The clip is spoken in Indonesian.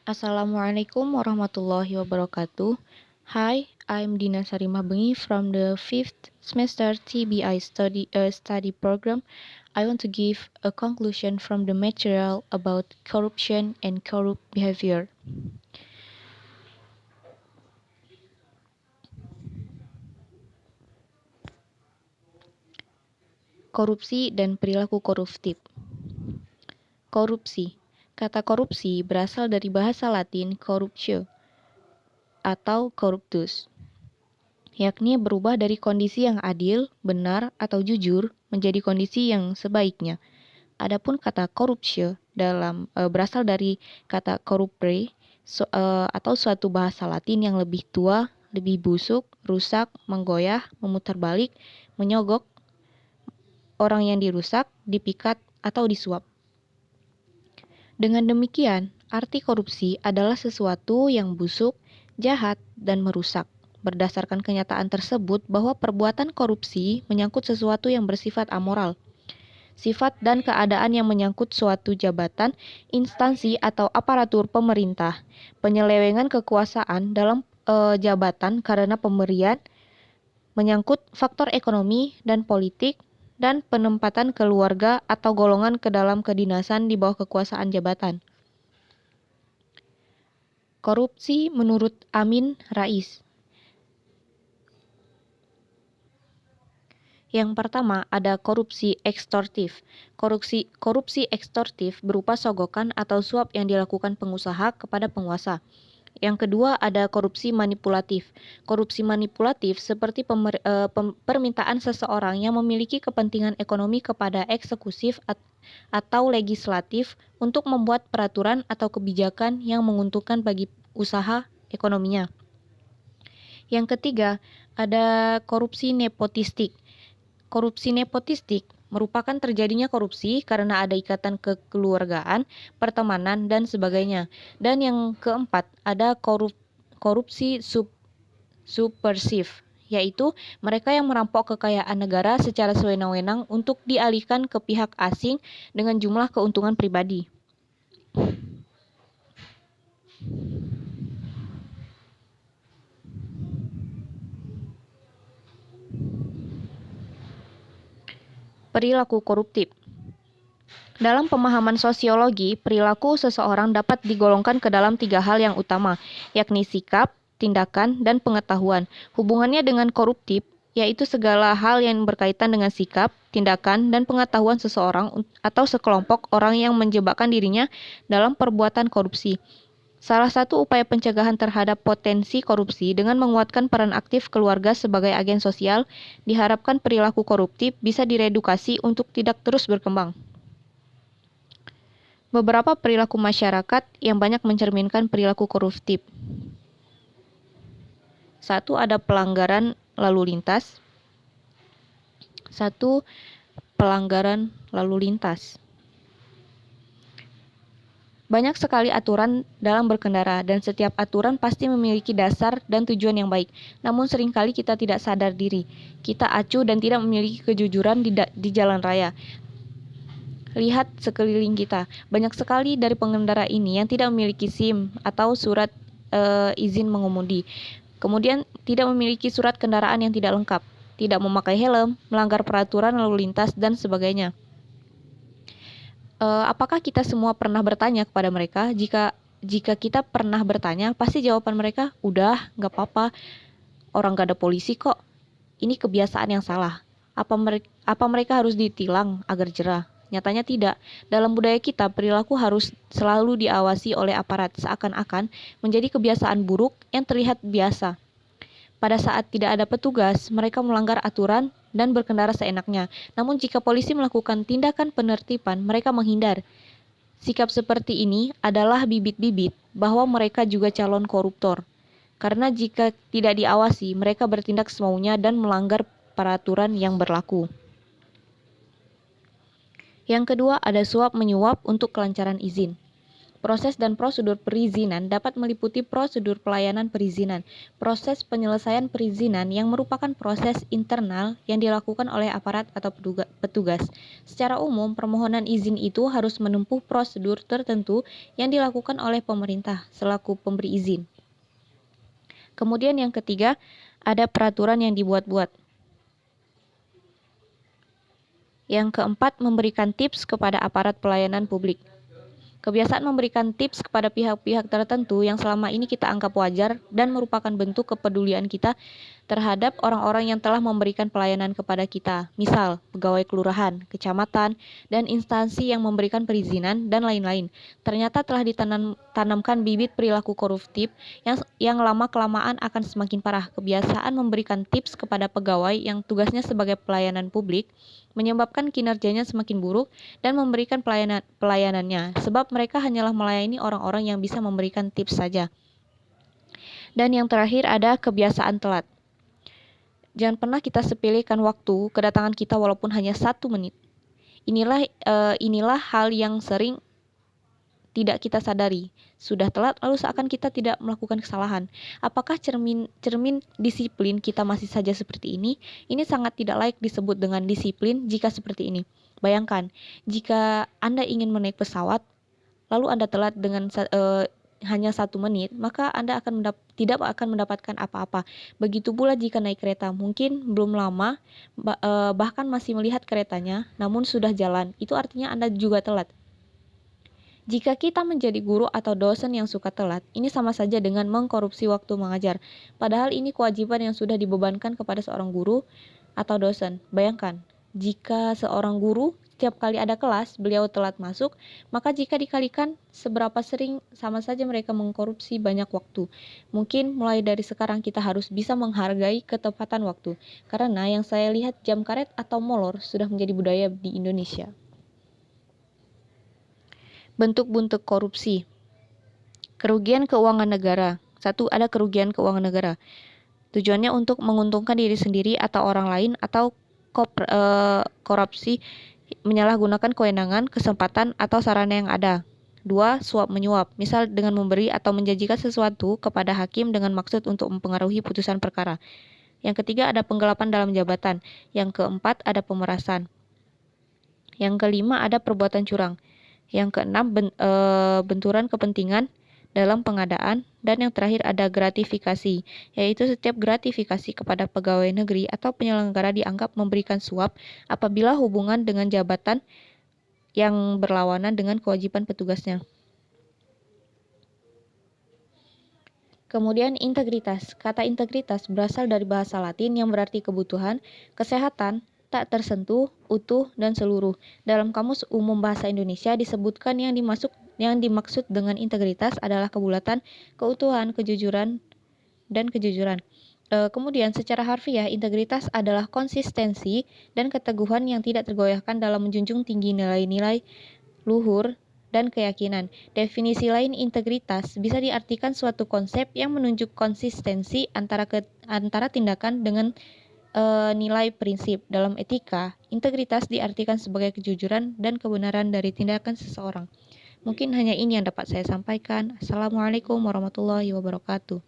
Assalamualaikum warahmatullahi wabarakatuh. Hi, I'm Dina Sarimah Bengi from the 5th semester TBI study program. I want to give a conclusion from the material about corruption and corrupt behavior. Korupsi dan perilaku koruptif. Korupsi. Kata korupsi berasal dari bahasa Latin corruptio atau corruptus, yakni berubah dari kondisi yang adil, benar, atau jujur menjadi kondisi yang sebaiknya. Adapun kata corruptio berasal dari kata corrupere atau suatu bahasa Latin yang lebih tua, lebih busuk, rusak, menggoyah, memutar balik, menyogok orang yang dirusak, dipikat, atau disuap. Dengan demikian, arti korupsi adalah sesuatu yang busuk, jahat, dan merusak. Berdasarkan kenyataan tersebut bahwa perbuatan korupsi menyangkut sesuatu yang bersifat amoral, sifat dan keadaan yang menyangkut suatu jabatan, instansi, atau aparatur pemerintah, penyelewengan kekuasaan dalam jabatan karena pemberian, menyangkut faktor ekonomi dan politik, dan penempatan keluarga atau golongan ke dalam kedinasan di bawah kekuasaan jabatan. Korupsi menurut Amin Rais. Yang pertama ada korupsi ekstortif. Korupsi ekstortif berupa sogokan atau suap yang dilakukan pengusaha kepada penguasa. Yang kedua ada korupsi manipulatif. Korupsi manipulatif seperti permintaan seseorang yang memiliki kepentingan ekonomi kepada eksekutif atau legislatif untuk membuat peraturan atau kebijakan yang menguntungkan bagi usaha ekonominya. Yang ketiga ada korupsi nepotistik. Korupsi nepotistik merupakan terjadinya korupsi karena ada ikatan kekeluargaan, pertemanan, dan sebagainya. Dan yang keempat, ada korupsi subversif, yaitu mereka yang merampok kekayaan negara secara sewenang-wenang untuk dialihkan ke pihak asing dengan jumlah keuntungan pribadi. Perilaku koruptif. Dalam pemahaman sosiologi, perilaku seseorang dapat digolongkan ke dalam 3 hal yang utama, yakni sikap, tindakan, dan pengetahuan. Hubungannya dengan koruptif, yaitu segala hal yang berkaitan dengan sikap, tindakan, dan pengetahuan seseorang atau sekelompok orang yang menjebakkan dirinya dalam perbuatan korupsi. Salah satu upaya pencegahan terhadap potensi korupsi dengan menguatkan peran aktif keluarga sebagai agen sosial, diharapkan perilaku koruptif bisa diredukasi untuk tidak terus berkembang. Beberapa perilaku masyarakat yang banyak mencerminkan perilaku koruptif. 1. Ada pelanggaran lalu lintas. 1. Pelanggaran lalu lintas. Banyak sekali aturan dalam berkendara dan setiap aturan pasti memiliki dasar dan tujuan yang baik. Namun seringkali kita tidak sadar diri. Kita acuh dan tidak memiliki kejujuran di jalan raya. Lihat sekeliling kita. Banyak sekali dari pengendara ini yang tidak memiliki SIM atau surat izin mengemudi. Kemudian tidak memiliki surat kendaraan yang tidak lengkap, tidak memakai helm, melanggar peraturan lalu lintas, dan sebagainya. Apakah kita semua pernah bertanya kepada mereka? Jika kita pernah bertanya, pasti jawaban mereka, udah, nggak apa-apa, orang nggak ada polisi kok. Ini kebiasaan yang salah. Apa mereka harus ditilang agar jerah? Nyatanya tidak. Dalam budaya kita, perilaku harus selalu diawasi oleh aparat, seakan-akan menjadi kebiasaan buruk yang terlihat biasa. Pada saat tidak ada petugas, mereka melanggar aturan dan berkendara seenaknya. Namun jika polisi melakukan tindakan penertiban, mereka menghindar. Sikap seperti ini adalah bibit-bibit bahwa mereka juga calon koruptor. Karena jika tidak diawasi, mereka bertindak semaunya dan melanggar peraturan yang berlaku. Yang kedua, ada suap menyuap untuk kelancaran izin. Proses dan prosedur perizinan dapat meliputi prosedur pelayanan perizinan, proses penyelesaian perizinan yang merupakan proses internal yang dilakukan oleh aparat atau petugas. Secara umum, permohonan izin itu harus menempuh prosedur tertentu yang dilakukan oleh pemerintah selaku pemberi izin. Kemudian yang ketiga, ada peraturan yang dibuat-buat. Yang keempat, memberikan tips kepada aparat pelayanan publik. Kebiasaan memberikan tips kepada pihak-pihak tertentu yang selama ini kita anggap wajar dan merupakan bentuk kepedulian kita terhadap orang-orang yang telah memberikan pelayanan kepada kita, misal pegawai kelurahan, kecamatan, dan instansi yang memberikan perizinan, dan lain-lain. Ternyata telah ditanamkan bibit perilaku koruptif yang lama-kelamaan akan semakin parah. Kebiasaan memberikan tips kepada pegawai yang tugasnya sebagai pelayanan publik menyebabkan kinerjanya semakin buruk dan memberikan pelayanannya, sebab mereka hanyalah melayani orang-orang yang bisa memberikan tips saja. Dan yang terakhir ada kebiasaan telat. Jangan pernah kita sepelekan waktu kedatangan kita walaupun hanya 1 menit. Inilah hal yang sering tidak kita sadari. Sudah telat lalu seakan kita tidak melakukan kesalahan. Apakah cermin disiplin kita masih saja seperti ini? Ini sangat tidak layak disebut dengan disiplin jika seperti ini. Bayangkan, jika Anda ingin menaik pesawat, lalu Anda telat dengan hanya 1 menit, maka Anda tidak akan mendapatkan apa-apa. Begitu pula jika naik kereta, mungkin belum lama, bahkan masih melihat keretanya, namun sudah jalan. Itu artinya Anda juga telat. Jika kita menjadi guru atau dosen yang suka telat, ini sama saja dengan mengkorupsi waktu mengajar. Padahal ini kewajiban yang sudah dibebankan kepada seorang guru atau dosen. Bayangkan, jika seorang guru setiap kali ada kelas, beliau telat masuk, maka jika dikalikan seberapa sering, sama saja mereka mengkorupsi banyak waktu. Mungkin mulai dari sekarang kita harus bisa menghargai ketepatan waktu, karena yang saya lihat jam karet atau molor sudah menjadi budaya di Indonesia. Bentuk-bentuk korupsi. Kerugian keuangan negara. 1. Ada kerugian keuangan negara. Tujuannya untuk menguntungkan diri sendiri atau orang lain, atau korupsi menyalahgunakan kewenangan, kesempatan, atau sarana yang ada. 2. Suap menyuap, misal dengan memberi atau menjanjikan sesuatu kepada hakim dengan maksud untuk mempengaruhi putusan perkara. Yang ketiga ada penggelapan dalam jabatan. Yang keempat ada pemerasan. Yang kelima ada perbuatan curang. Yang keenam benturan kepentingan dalam pengadaan, dan yang terakhir ada gratifikasi, yaitu setiap gratifikasi kepada pegawai negeri atau penyelenggara dianggap memberikan suap apabila hubungan dengan jabatan yang berlawanan dengan kewajiban petugasnya. Kemudian integritas. Kata integritas berasal dari bahasa Latin yang berarti kebutuhan, kesehatan, tak tersentuh, utuh, dan seluruh. Dalam Kamus Umum Bahasa Indonesia disebutkan yang dimaksud dengan integritas adalah kebulatan, keutuhan, kejujuran, dan kejujuran. Kemudian secara harfiah, integritas adalah konsistensi dan keteguhan yang tidak tergoyahkan dalam menjunjung tinggi nilai-nilai luhur dan keyakinan. Definisi lain integritas bisa diartikan suatu konsep yang menunjuk konsistensi antara tindakan dengan nilai prinsip. Dalam etika, integritas diartikan sebagai kejujuran dan kebenaran dari tindakan seseorang. Mungkin hanya ini yang dapat saya sampaikan. Assalamualaikum warahmatullahi wabarakatuh.